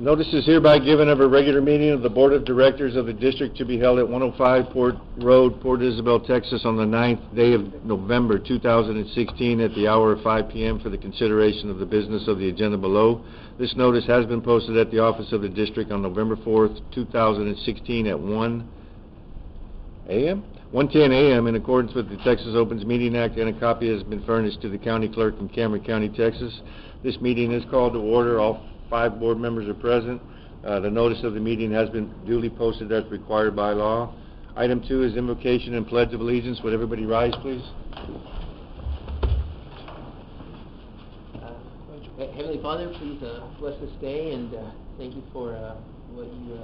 Notice is hereby given of a regular meeting of the Board of Directors of the District to be held at 105 Port Road, Port Isabel, Texas, on the 9th day of November 2016 at the hour of 5 p.m. for the consideration of the business of the agenda below. This notice has been posted at the office of the District on November 4th, 2016 at 1 a.m.? 1:10 a.m. in accordance with the Texas Opens Meeting Act, and a copy has been furnished to the County Clerk in Cameron County, Texas. This meeting is called to order. All 5 board members are present. The notice of the meeting has been duly posted as required by law. Item 2 is invocation and pledge of allegiance. Would everybody rise, please? Heavenly Father, please bless this day, and thank you for what you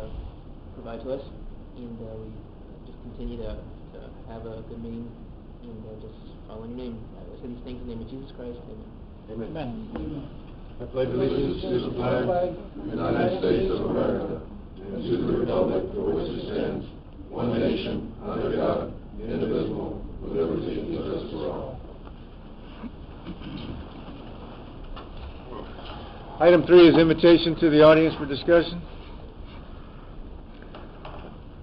provide to us. And we just continue to have a good meeting and just follow your name. I say these things in the name of Jesus Christ. Amen. Amen. I pledge allegiance to the flag of the United States of America and to the republic for which it stands, one nation, under God, indivisible, with liberty and justice for all. Item 3 is invitation to the audience for discussion.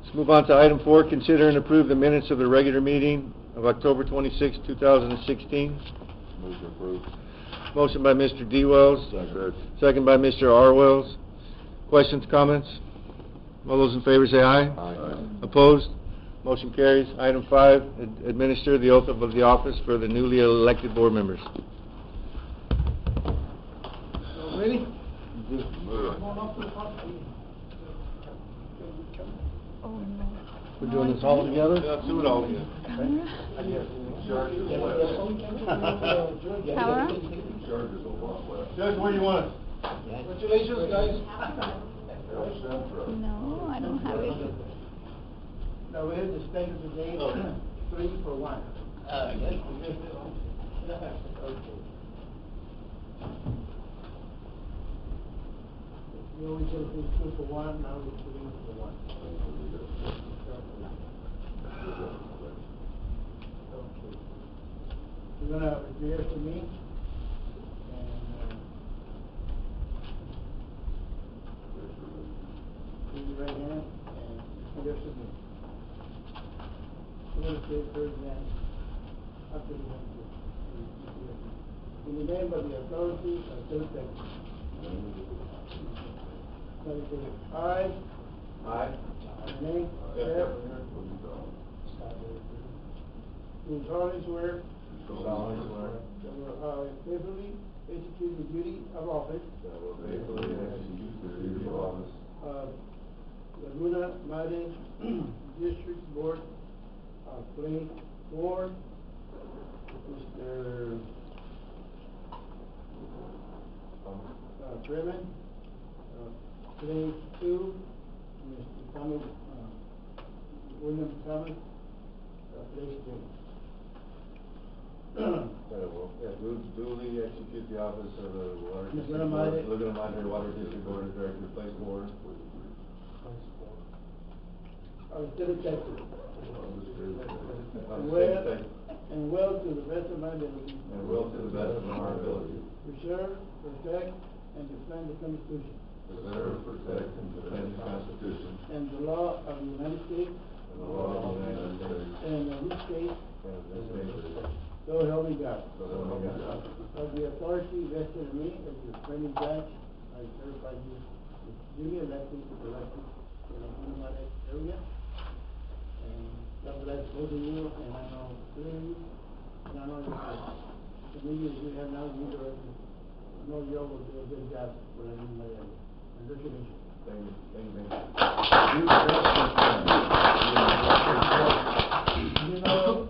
Let's move on to item 4, consider and approve the minutes of the regular meeting of October 26, 2016. Move to approve. Motion by Mr. D. Wells. Second by Mr. R. Wells. Questions, comments? All those in favor say aye. Aye. Opposed? Motion carries. Item 5, administer the oath of the office for the newly elected board members. Ready? We're doing this all together? Yeah, let's do it all together. Power? Judge, where do you want it? Congratulations, guys. No, I don't have it. Now, we have the state of the day, 3 for 1. Okay. We always say 2 for 1, now it's 3 for 1. Okay. You're gonna repeat after me, and raise your right hand and repeat after me. I'm gonna say first then, after you have to. In the name of the authority of the Texas. I. Name. Step. Do solemnly swear. That I will faithfully execute the duty of office. Of Laguna Madre District Board of Place 4. Mr. Freeman. Place 2. Mr. Thomas, William Thomas. Place 2. Duly execute the office of the Water Laguna Madre Water District Board of Directors, place 4. Of the state of Texas. And will to the best of my ability. And will to the best of our ability. Preserve, protect, and defend the Constitution. Preserve, protect, and defend the Constitution. And the law of the United States. And the law of the United States. And of this state. And of this state. So help me God. So help me God. Of the authority vested in me as the supreme judge, I certify you as duly elected to the elected in the Laguna area. And God bless both of you, and I know three of you, and I know the meetings we have now, you are, I know you all will do a good job when I'm in my area. Congratulations. Thank you. You know,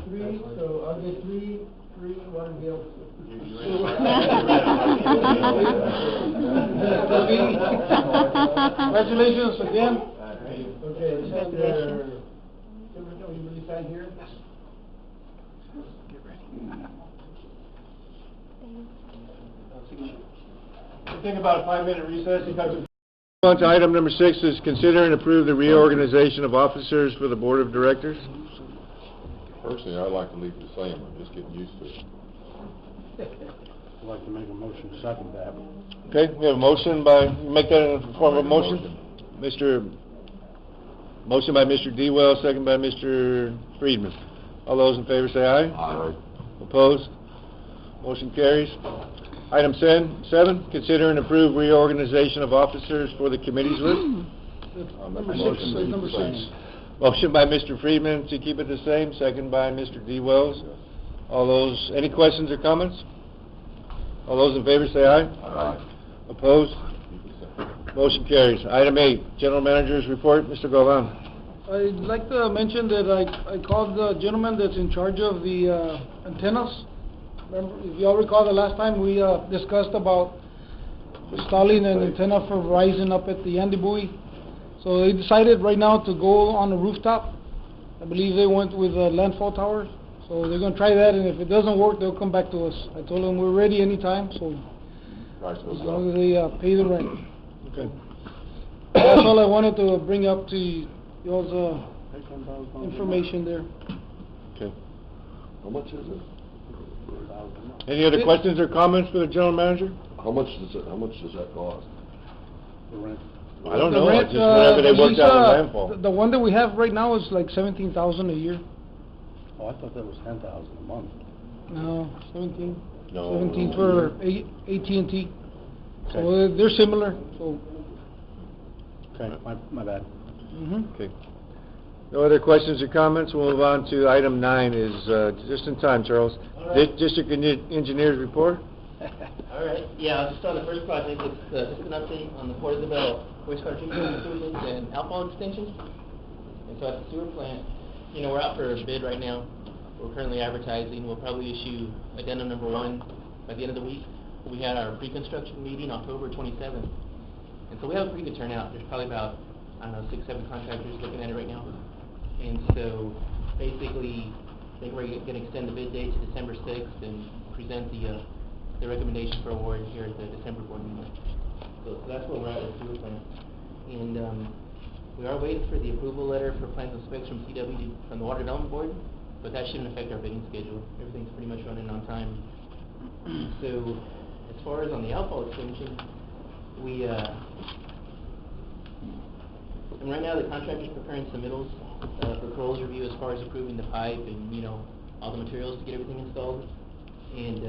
3, so I'll get 3, 1 bill. Congratulations again. Okay, this is will you really sign here? Get ready. We'll take about a 5-minute recess. On to item number 6 is consider and approve the reorganization of officers for the Board of Directors. Personally, I'd like to leave it the same. I'm just getting used to it. I'd like to make a motion to second that. Okay, we have a motion make that in the form of a motion? Motion by Mr. Dewell, second by Mr. Friedman. All those in favor say aye. Aye. Opposed? Motion carries. Item 7, consider and approve reorganization of officers for the committees list. Number six, number six. Motion by Mr. Friedman to keep it the same, second by Mr. D. Wells. All those, any questions or comments? All those in favor say aye. Aye. Opposed? Motion carries. Item 8, General Manager's report. Mr. Govan. I'd like to mention that I called the gentleman that's in charge of the antennas. Remember, if you all recall, the last time we discussed about installing an antenna for Verizon up at the Andy Buoy. So they decided right now to go on the rooftop. I believe they went with a landfall tower. So they're going to try that, and if it doesn't work, they'll come back to us. I told them we're ready anytime, so as long as they pay the rent. Okay. That's all I wanted to bring up to y'all's information there. Okay. How much is it? Any other questions or comments for the General Manager? How much does that cost? The rent. I don't The know, rent, just whatever they the worked lease, out in landfall. The one that we have right now is like $17,000 a year. Oh, I thought that was 10,000 a month. No, 17. No. 17 for AT&T. Okay. So they're similar. So. Okay. My bad. Okay. No other questions or comments? We'll move on to item 9 is, just in time, Charles. All right. District Engineer's report. All right, yeah, just on the first project, it's just an update on the Port Isabel wastewater treatment improvements and outfall extensions. And so at the sewer plant, you know, we're out for a bid right now. We're currently advertising. We'll probably issue addendum number 1 by the end of the week. We had our pre-construction meeting October 27th. And so we have a pretty good turnout. There's probably about, I don't know, 6, 7 contractors looking at it right now. And so basically, I think we're going to extend the bid date to December 6th and present the recommendation for award here at the December board meeting. So that's where we're at with the sewer plant. And we are waiting for the approval letter for plans and specs from CW, from the Water Development Board, but that shouldn't affect our bidding schedule. Everything's pretty much running on time. So as far as on the outfall extension, we, and right now the contractor's preparing submittals for Corol's review as far as approving the pipe and, you know, all the materials to get everything installed. And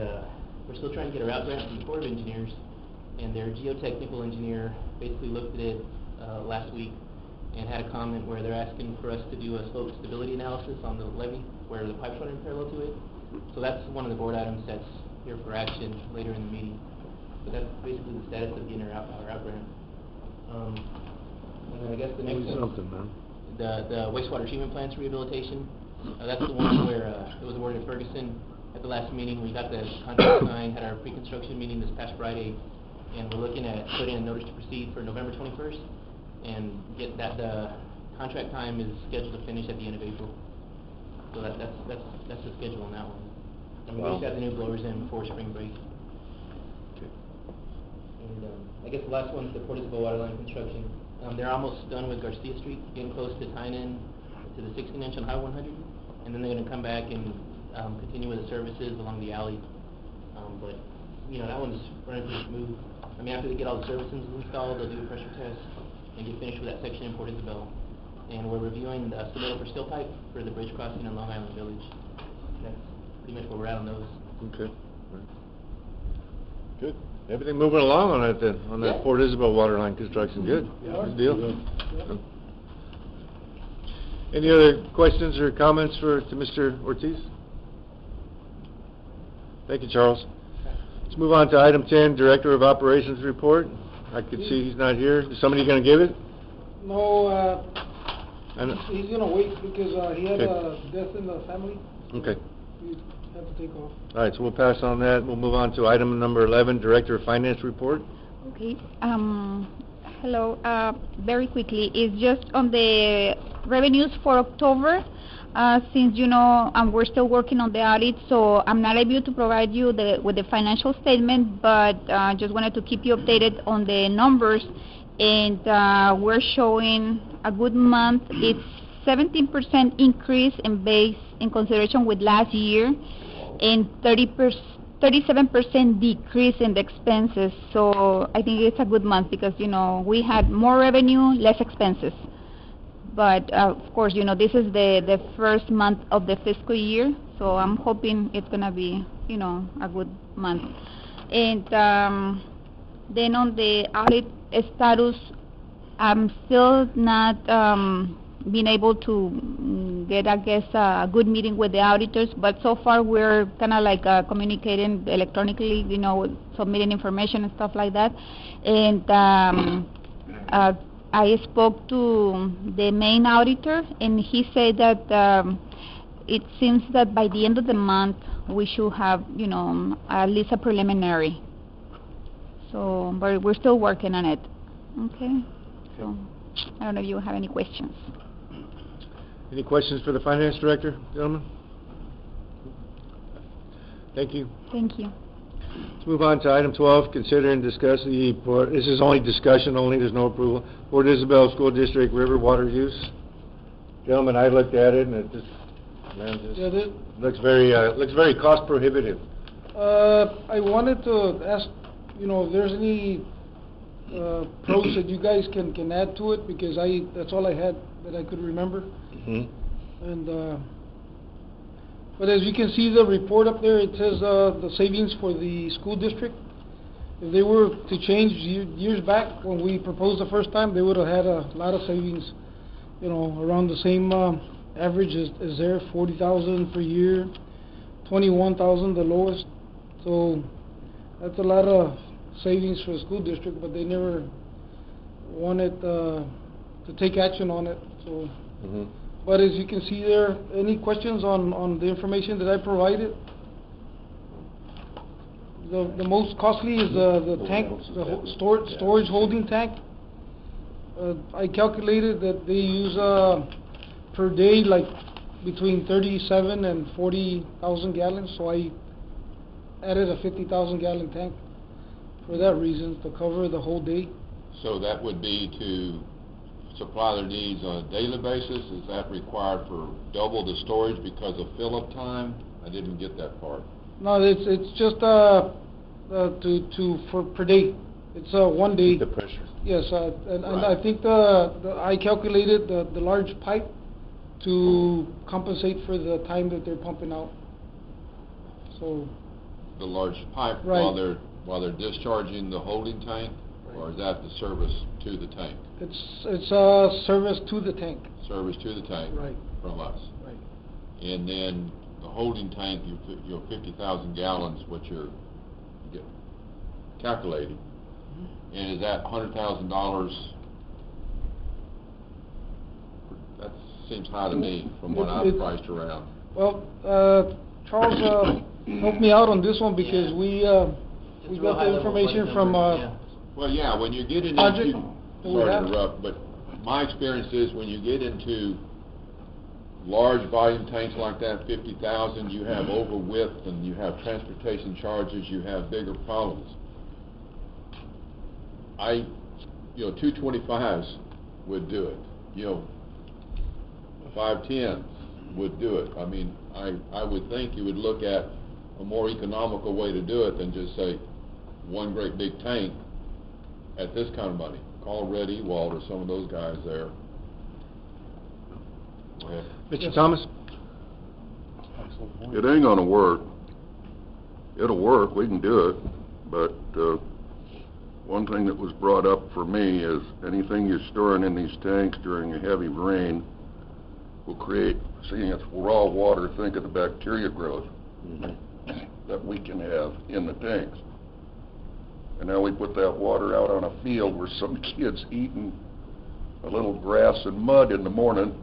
we're still trying to get a route grant from the Corps of Engineers, and their geotechnical engineer basically looked at it last week and had a comment where they're asking for us to do a slope stability analysis on the levee where the pipe's running parallel to it. So that's one of the board items that's here for action later in the meeting. But that's basically the status of getting our route grant. And then I guess the next one, Something, man. the wastewater treatment plants rehabilitation. That's the one where it was awarded to Ferguson. At the last meeting, we got the contract signed, had our pre-construction meeting this past Friday, and we're looking at putting a notice to proceed for November 21st, and get that, the contract time is scheduled to finish at the end of April. So that's the schedule on that one. And we just got the new blowers in before spring break. And I guess the last one's the Port Isabel water line construction. They're almost done with Garcia Street, getting close to tying in to the 16-inch on Highway 100, and then they're going to come back and continue with the services along the alley. But, you know, that one's running pretty smooth. I mean, after they get all the services installed, they'll do a pressure test and get finished with that section in Port Isabel. And we're reviewing the submittal for steel pipe for the bridge crossing in Long Island Village. That's pretty much where we're at on those. Okay. Good. Everything moving along on that then, on that Yeah. Port Isabel water line construction. Good. Yeah. Good deal. Any other questions or comments to Mr. Ortiz? Thank you, Charles. Let's move on to item 10, Director of Operations report. I could see he's not here. Is somebody going to give it? No, And- he's going to wait because he had Okay. a death in the family. Okay. He had to take off. All right, so we'll pass on that. We'll move on to item number 11, Director of Finance report. Okay. Hello. Very quickly, it's just on the revenues for October. Since you know, we're still working on the audit, so I'm not able to provide you with the financial statement, but just wanted to keep you updated on the numbers. And we're showing a good month. It's 17% increase in consideration with last year, and 37% decrease in the expenses, so I think it's a good month because, we had more revenue, less expenses. But, of course, this is the first month of the fiscal year, so I'm hoping it's gonna be, a good month. And then on the audit status, I'm still not being able to get, I guess, a good meeting with the auditors, but so far we're kind of like communicating electronically, submitting information and stuff like that. And I spoke to the main auditor, and he said that it seems that by the end of the month we should have, at least a preliminary. So, but we're still working on it. Okay. So, I don't know if you have any questions. Any questions for the finance director, gentlemen? Thank you. Thank you. Let's move on to item 12, consider and discuss this is only discussion only, there's no approval. Port Isabel School District river water use. Gentlemen, I looked at it and it just looks very cost prohibitive. I wanted to ask, if there's any pros that you guys can add to it, because that's all I had that I could remember. And but as you can see the report up there, it says the savings for the school district. If they were to change years back when we proposed the first time, they would have had a lot of savings, around the same average as there, 40,000 per year, 21,000 the lowest. So that's a lot of savings for the school district, but they never wanted to take action on it. So, but as you can see there, any questions on the information that I provided? The most costly is the tank, the storage holding tank. I calculated that they use per day like between 37 and 40,000 gallons, so I added a 50,000 gallon tank for that reason, to cover the whole day. So that would be to supply their needs on a daily basis? Is that required for double the storage because of fill-up time? I didn't get that part. No, it's just for per day. It's 1 day. The pressure. Yes, and Right. I think I calculated the large pipe to compensate for the time that they're pumping out. So. The large pipe Right. while they're discharging the holding tank, or is that the service to the tank? It's a service to the tank. Service to the tank. Right. From us. Right. And then the holding tank, your 50,000 gallons, what you're calculating, and is that $100,000? That seems high to me from what I've priced around. Well, Charles helped me out on this one because we got the information from Well, yeah, when you get project into, that we sorry to have. interrupt, but my experience is when you get into large volume tanks like that, 50,000, you have over width and you have transportation charges, you have bigger problems. 225s would do it. 510s would do it. I mean, I would think you would look at a more economical way to do it than just say one great big tank at this kind of money. Call Red Ewald or some of those guys there. Go ahead. Mr. Thomas? It ain't gonna work. It'll work, we can do it, but one thing that was brought up for me is anything you're storing in these tanks during a heavy rain will create, seeing it's raw water, think of the bacteria growth that we can have in the tanks. And now we put that water out on a field where some kid's eating a little grass and mud in the morning,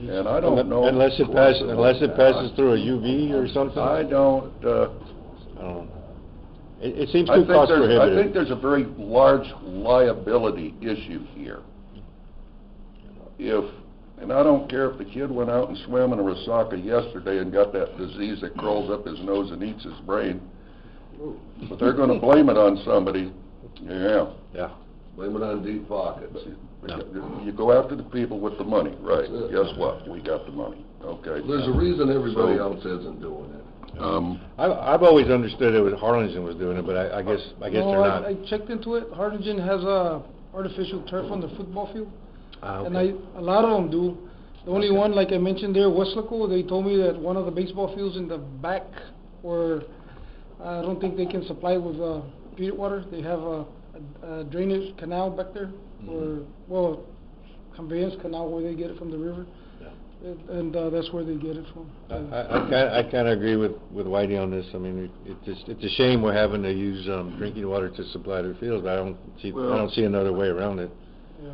and I don't know. Unless it passes through a UV or something? I don't It seems too cost prohibitive. I think there's a very large liability issue here. And I don't care if the kid went out and swam in a resaca yesterday and got that disease that crawls up his nose and eats his brain, but they're going to blame it on somebody. Yeah. Blame it on deep pockets. You go after the people with the money, right? Guess what? We got the money. Okay. There's a reason everybody else isn't doing it. I've always understood it was Harlingen was doing it, but I guess they're No, not. I checked into it. Harlingen has artificial turf on the football field. And Okay. a lot of them do. The only Okay. one, like I mentioned there, Westlaco, they told me that one of the baseball fields in the back, where I don't think they can supply with treated water. They have a drainage canal back there, or, well, conveyance canal where they get it from the river. And that's where they get it from. I kind of agree with Whitey on this. I mean, it's a shame we're having to use drinking water to supply their fields. I don't see another way around it. Yeah.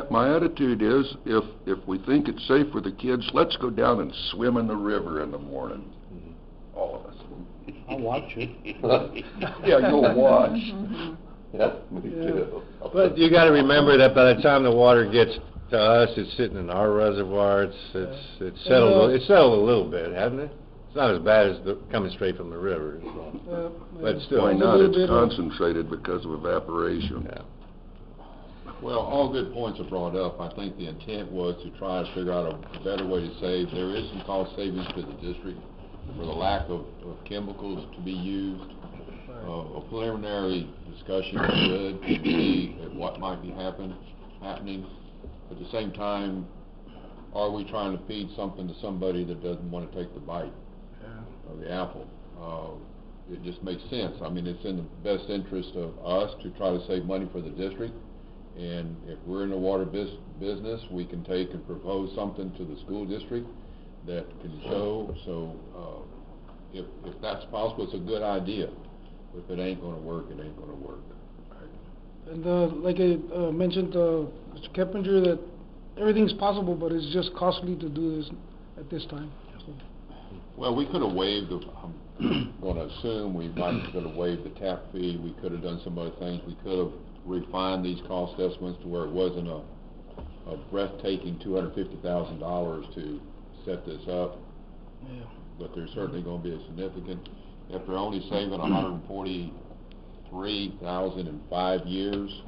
My attitude is, if we think it's safe for the kids, let's go down and swim in the river in the morning. All of us. I'll watch it. Yeah, you'll watch. Yeah, me too. But you got to remember that by the time the water gets to us, it's sitting in our reservoir. It's settled. It's settled a little bit, hasn't it? It's not as bad as coming straight from the river. But still, Why It's a not? little It's bit, concentrated because of evaporation. Yeah. Well, all good points are brought up. I think the intent was to try to figure out a better way to save. There is some cost savings to the district for the lack of chemicals to be used. A preliminary discussion is good to see what might be happening. At the same time, are we trying to feed something to somebody that doesn't want to take the bite of the apple? It just makes sense. I mean, it's in the best interest of us to try to save money for the district. And if we're in the water business, we can take and propose something to the school district that can show. So if that's possible, it's a good idea. If it ain't going to work, it ain't going to work. And like I mentioned, Mr. Keppinger, that everything's possible, but it's just costly to do this at this time. So. Well, we could have waived, I'm going to assume we might have waived the tap fee. We could have done some other things. We could have refined these cost estimates to where it wasn't a breathtaking $250,000 to set this up. Yeah. But there's certainly going to be a significant, if they're only saving $143,000 in 5 years,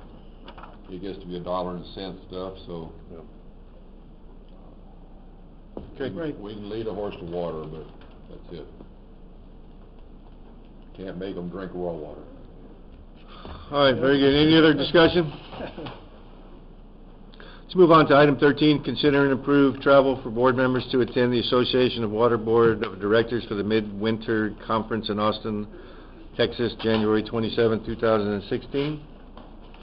it gets to be $1 and cent stuff, so. Okay. Right. We can lead a horse to water, but that's it. Can't make them drink raw water. All right, very good. Any other discussion? Let's move on to item 13, consider and approve travel for board members to attend the Association of Water Board of Directors for the Midwinter Conference in Austin, Texas, January 27, 2016.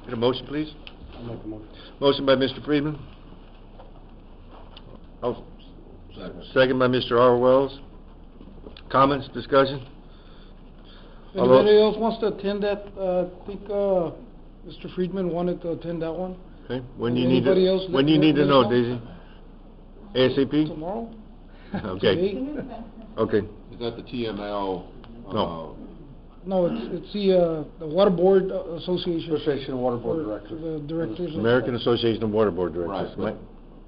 Get a motion, please. I'll make a motion. Motion by Mr. Friedman. Second by Mr. R. Wells. Comments, discussion? If anybody else wants to attend that, I think Mr. Friedman wanted to attend that one. Okay, when you need Anybody else to, when you need to let know, us Daisy? ASAP? Tomorrow? Okay. Today? Okay. Is that the TML? No. No, it's the Water Board Association. Association of Water Board For Directors. the directors. American Association of Water Board Directors.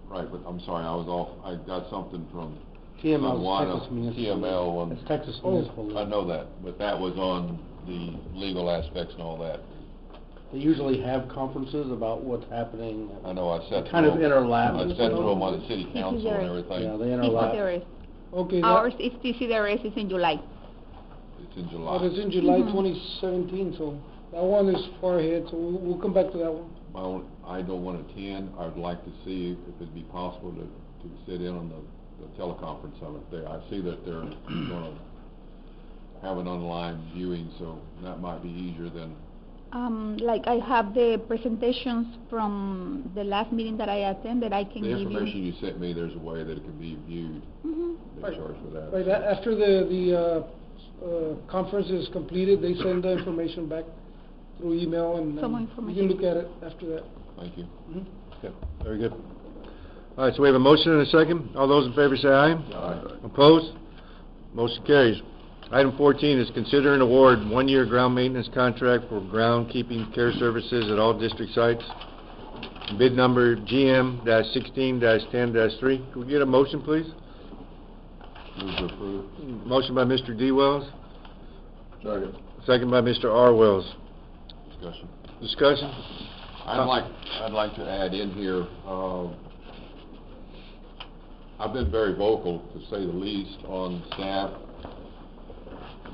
Right, but I'm sorry, I was off, I got something from TML someone, is Texas Municipal. TML on. It's Texas Municipal League. I know that, but that was on the legal aspects and all that. They usually have conferences about what's happening. I know, I said. They kind of interlap. I said to them on the city council and everything. Yeah, they interlap. TCDRS. Okay, Ours is TCDRS, it's in July. It's in July. but it's in July Mhm. 2017, so that one is far ahead, so we'll come back to that one. I don't want to attend. I'd like to see if it'd be possible to sit in on the teleconference of it there. I see that they're going to have an online viewing, so that might be easier than. Like I have the presentations from the last meeting that I attended, I can The give you. information you sent me, there's a way that it can be viewed. Mhm. They Right. charge for that. Right, after the conference is completed, they send the information back through email, and Some you information. can look at it after that. Thank you. Mhm. Okay, very good. All right, so we have a motion and a second. All those in favor say aye. Aye. Opposed? Motion carries. Item 14 is consider and award one-year ground maintenance contract for groundkeeping care services at all district sites. Bid number GM-16-10-3. Can we get a motion, please? Move to approve. Motion by Mr. D. Wells, Second. second by Mr. R. Wells. Discussion. Discussion? I'd like to add in here, I've been very vocal, to say the least, on staff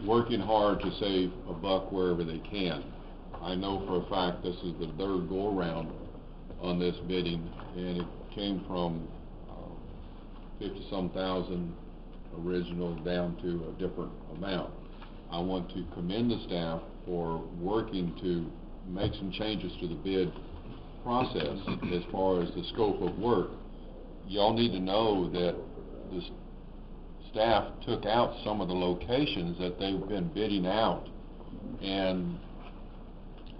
working hard to save a buck wherever they can. I know for a fact this is the third go-around on this bidding, and it came from 50-some thousand original down to a different amount. I want to commend the staff for working to make some changes to the bid process as far as the scope of work. Y'all need to know that the staff took out some of the locations that they've been bidding out and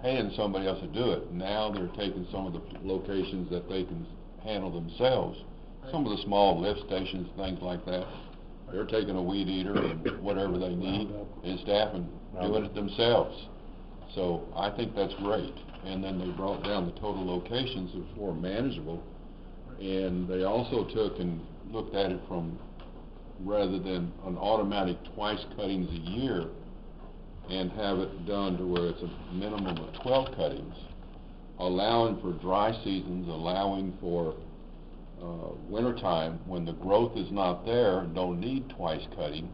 paying somebody else to do it. Now they're taking some of the locations that they can handle themselves. Some of the small lift stations, things like that, they're taking a weed eater and whatever they need and staff and doing it themselves. So I think that's great. And then they brought down the total locations of more manageable. And they also took and looked at it from, rather than an automatic twice cuttings a year, and have it done to where it's a minimum of 12 cuttings, allowing for dry seasons, allowing for wintertime when the growth is not there, don't need twice cutting,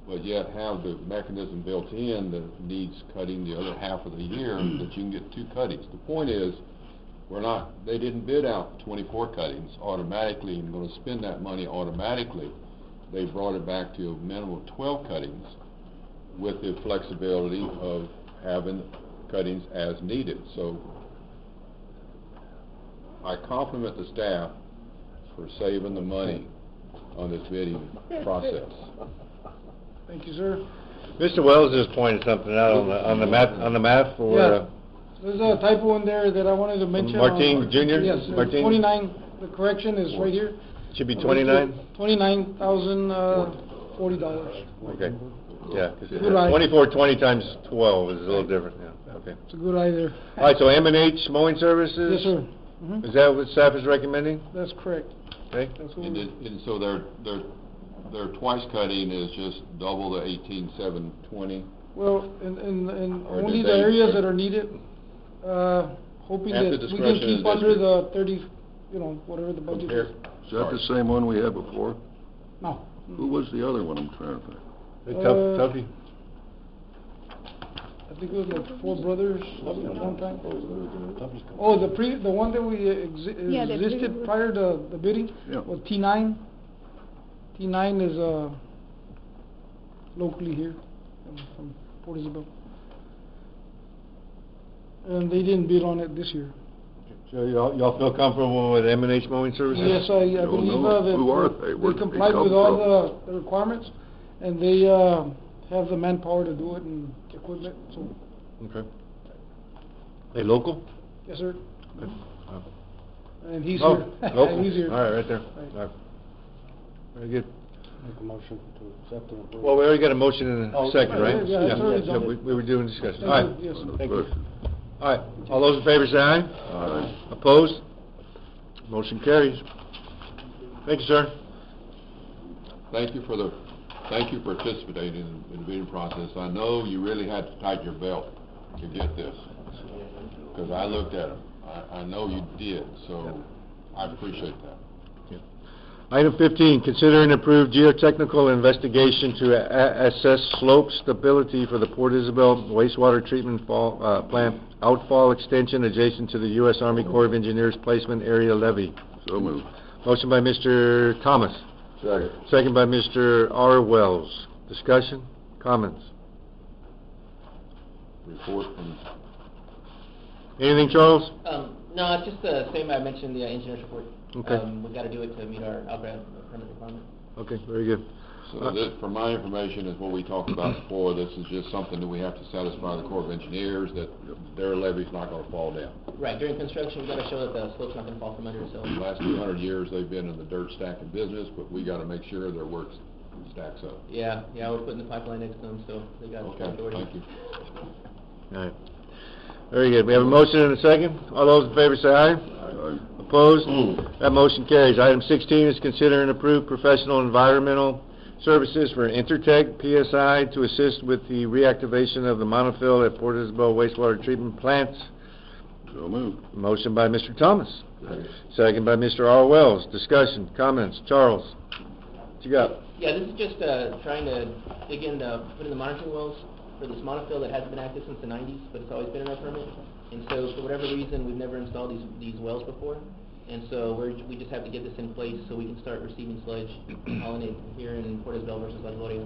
but yet have the mechanism built in that needs cutting the other half of the year, that you can get 2 cuttings. The point is, they didn't bid out 24 cuttings automatically and going to spend that money automatically. They brought it back to a minimum of 12 cuttings with the flexibility of having cuttings as needed. So I compliment the staff for saving the money on this bidding process. Thank you, sir. Mr. Wells just pointed something out on the map for, Yeah. There's a typo in there that I wanted to mention. Martin Jr.? Yes, Martin? 29, the correction is right here. should be 29? $29,040. Okay, yeah, because Good eye. 2420 times 12 is a little different, yeah, okay. It's a good eye there. All right, so M&H Mowing Services? Yes, sir. Mhm. Is that what staff is recommending? That's correct. Okay. That's what And, and so their twice cutting is just double the 18,720. Well, and Or only did the they- areas that are needed, hoping At the that we discretion can keep of the under district. the 30, whatever the budget is. Is that the same one we had before? No. Who was the other one, I'm trying to think? Hey, Uh, Tuffy? I think it was like Four Brothers at one time. Oh, the one that we Yeah, the existed previous- prior to the bidding Yeah. was T9. T9 is locally here from Port Isabel. And they didn't bid on it this year. So y'all feel comfortable with M&H Mowing Services? Yes, I Don't believe know. that Who are they? Where they did they complied come with all from? the requirements, and they have the manpower to do it and equipment, so, Okay. They local? yes, sir. Okay. And he's Oh, here. local. He's here. All right, right there. Right. All right. Very good. Make a motion to accept and approve. Well, we already got a motion and a Oh, second, right? yeah, that's already done. We were doing discussion. All Thank right. you, yes. Thank you. All right, all those in favor say aye. Aye. Opposed? Motion carries. Thank you, sir. Thank you for participating in the bidding process. I know you really had to tighten your belt to get this, because I looked at them. I know you did, so I appreciate that. Item 15, consider and approve geotechnical investigation to assess slope stability for the Port Isabel wastewater treatment plant outfall extension adjacent to the U.S. Army Corps of Engineers placement area levee. So moved. Motion by Mr. Thomas. Second. Second by Mr. R. Wells. Discussion? Comments? Report from, Anything, Charles? No, it's just the same I mentioned, the engineer's report. Okay. We gotta do it to meet our outbound permit requirement. Okay, very good. so this, for my information, is what we talked about before. This is just something that we have to satisfy the Corps of Engineers that their levee's not gonna fall down. Right, during construction, we gotta show that the slope's not gonna fall from under, so. The last 200 years, they've been in the dirt stacking business, but we gotta make sure their work stacks up. Yeah, we're putting the pipeline next to them, so they got Okay, authority. thank you. All right. Very good. We have a motion and a second. All those in favor say aye. Aye. Opposed? That motion carries. Item 16 is consider and approve professional environmental services for Intertech PSI to assist with the reactivation of the monofill at Port Isabel wastewater treatment plants. So moved. Motion by Mr. Thomas. Second by Mr. R. Wells. Discussion, comments. Charles, what you got? Yeah, this is just trying to dig in, put in the monitoring wells for this monofill that hasn't been active since the 90s, but it's always been in our permit. And so for whatever reason, we've never installed these wells before. And so we just have to get this in place so we can start receiving sludge, hauling it here in Port Isabel versus La Gloria.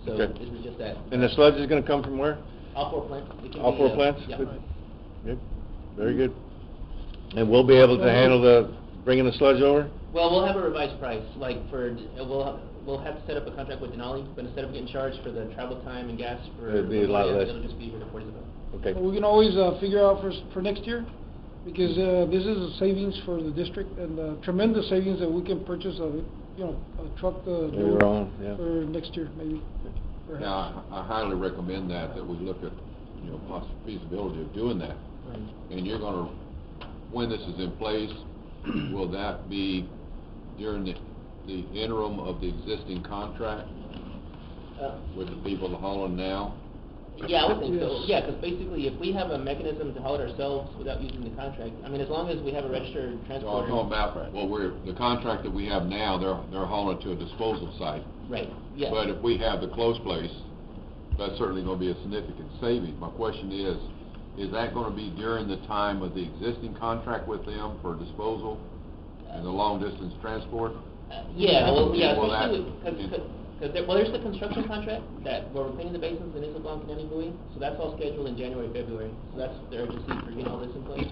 So Okay. this is just that. And the sludge is gonna come from where? All 4 plants. It can All be, 4 plants? Yeah. Good. Good, very good. And we'll be able to handle bringing the sludge over? Well, we'll have a revised price, like we'll have to set up a contract with Denali, but instead of getting charged for the travel time and gas for It'd be a lot less. it'll just be here to Port Isabel. Okay. We can always figure out for next year, because this is a savings for the district, and tremendous savings that we can purchase a truck Later on, yeah. for next year, maybe. perhaps. Now, I highly recommend that we look at, feasibility of doing that. Right. And you're gonna, when this is in place, will that be during the interim of the existing contract with the people hauling now? Yeah, I would think so. Yes. Yeah, because basically, if we have a mechanism to haul it ourselves without using the contract, I mean, as long as we have a registered So I'm transporter. talking about, the contract that we have now, they're hauling to a disposal site. Right, yeah. But if we have the close place, that's certainly gonna be a significant savings. My question is that gonna be during the time of the existing contract with them for disposal and the long-distance transport? Yeah, well, yeah, Will that- especially because there's the construction contract where we're painting the basins in Isla Blanca and Annie so that's all scheduled in January, February. So that's the urgency for getting all this in place.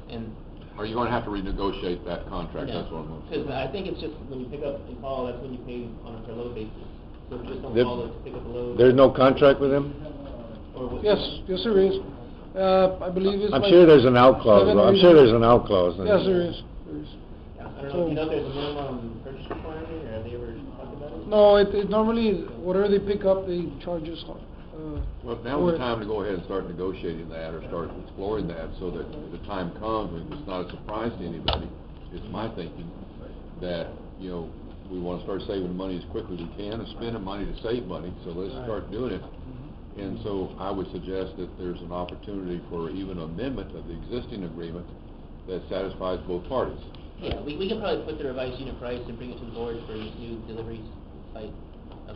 And Are you gonna have to renegotiate that contract? no, That's what I'm gonna. because I think it's just when you pick up and call, that's when you pay on a per load basis. So if you just don't There- call it to pick up a load. There's no contract with them? Or what- Yes, there is. I believe it's I'm like sure there's an out clause, 7 though. or I'm 8 sure there's an out clause. in Yes, it. there is. I don't know, if there's a minimum purchase requirement, or have they ever talked about it? No, it normally is whatever they pick up, they charge us. Well, now's the time to go ahead and start negotiating that or start exploring that so that the time comes and it's not a surprise to anybody. It's my thinking that, we wanna start saving money as quickly as we can and spending money to save money, so let's start doing it. And so I would suggest that there's an opportunity for even amendment of the existing agreement that satisfies both parties. Yeah, we can probably put the revised unit price and bring it to the board for these new deliveries, like,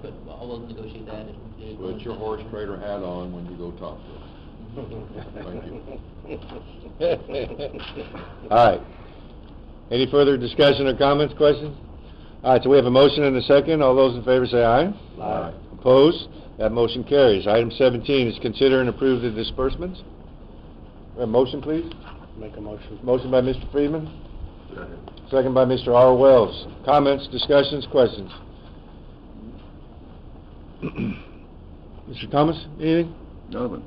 but we'll negotiate that and. Put your horse trader hat on when you go talk to them. Thank you. All right. Any further discussion or comments, questions? All right, so we have a motion and a second. All those in favor say aye. Aye. Opposed? That motion carries. Item 17 is consider and approve the disbursements. A motion, please? Make a motion. Motion by Mr. Friedman, second by Mr. R. Wells. Comments, discussions, questions? Mr. Thomas, anything? Nothing.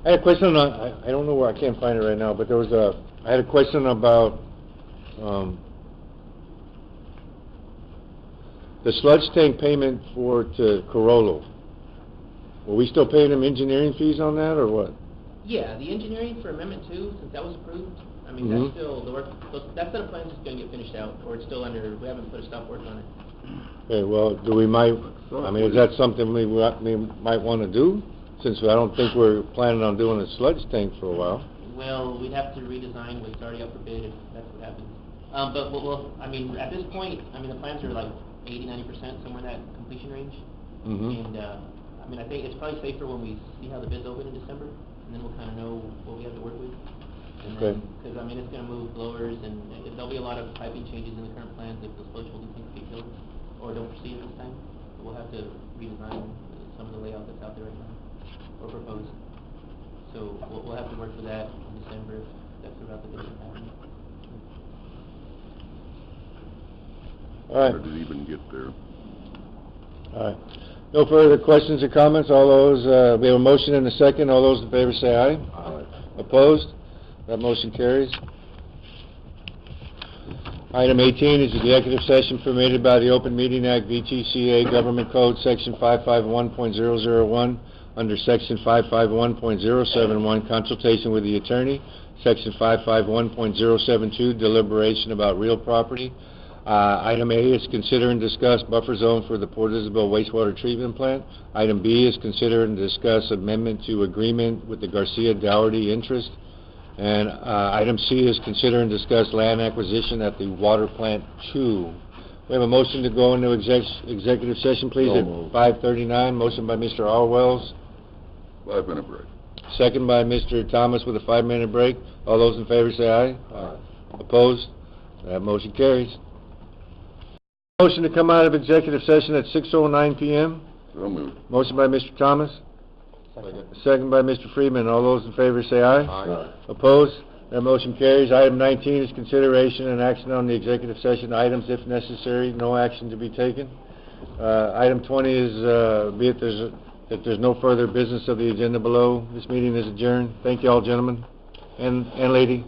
I had a question on, I don't know where, I can't find it right now, but I had a question about, the sludge tank payment to Corollo. Are we still paying them engineering fees on that, or what? Yeah, the engineering for Amendment 2, since that was approved, I mean, Mhm. that's still, the work, that set of plans is gonna get finished out, or it's still under, we haven't put a stop work on it. Okay, well, is that something we might wanna do? Since I don't think we're planning on doing a sludge tank for a while. Well, we'd have to redesign what's already up for bid if that's what happens. But I mean, at this point, I mean, the plans are like 80–90%, somewhere in that completion range. Mhm. And, I mean, I think it's probably safer when we see how the bids open in December, and then we'll kind of know what we have to work with. And Okay. because, I mean, it's going to move blowers, and there'll be a lot of piping changes in the current plans if the sludge holding tanks get built, or don't proceed at this time. We'll have to redesign some of the layout that's out there right now, or propose. So we'll have to work for that in December if that's the route that they're happening. All right. Where did it even get there? All right. No further questions or comments? All those, we have a motion and a second. All those in favor say aye. Aye. Opposed? That motion carries. Item 18 is executive session permitted by the Open Meeting Act, VTCA Government Code, Section 551.001, under Section 551.071, consultation with the attorney, Section 551.072, deliberation about real property. Item A is consider and discuss buffer zone for the Port Isabel wastewater treatment plant. Item B is consider and discuss amendment to agreement with the Garcia Dougherty interest. And item C is consider and discuss land acquisition at the water plant 2. We have a motion to go into executive session, please, So at moved. 5:39. Motion by Mr. Allwells, 5-minute break. second by Mr. Thomas with a 5-minute break. All those in favor say aye. Aye. Opposed? That motion carries. Motion to come out of executive session at 6:09 PM. So moved. Motion by Mr. Thomas, Second. second by Mr. Freeman. All those in favor say aye. Aye. Opposed? That motion carries. Item 19 is consideration and action on the executive session items if necessary, no action to be taken. Item 20 is, if there's no further business of the agenda below, this meeting is adjourned. Thank you all, gentlemen and lady.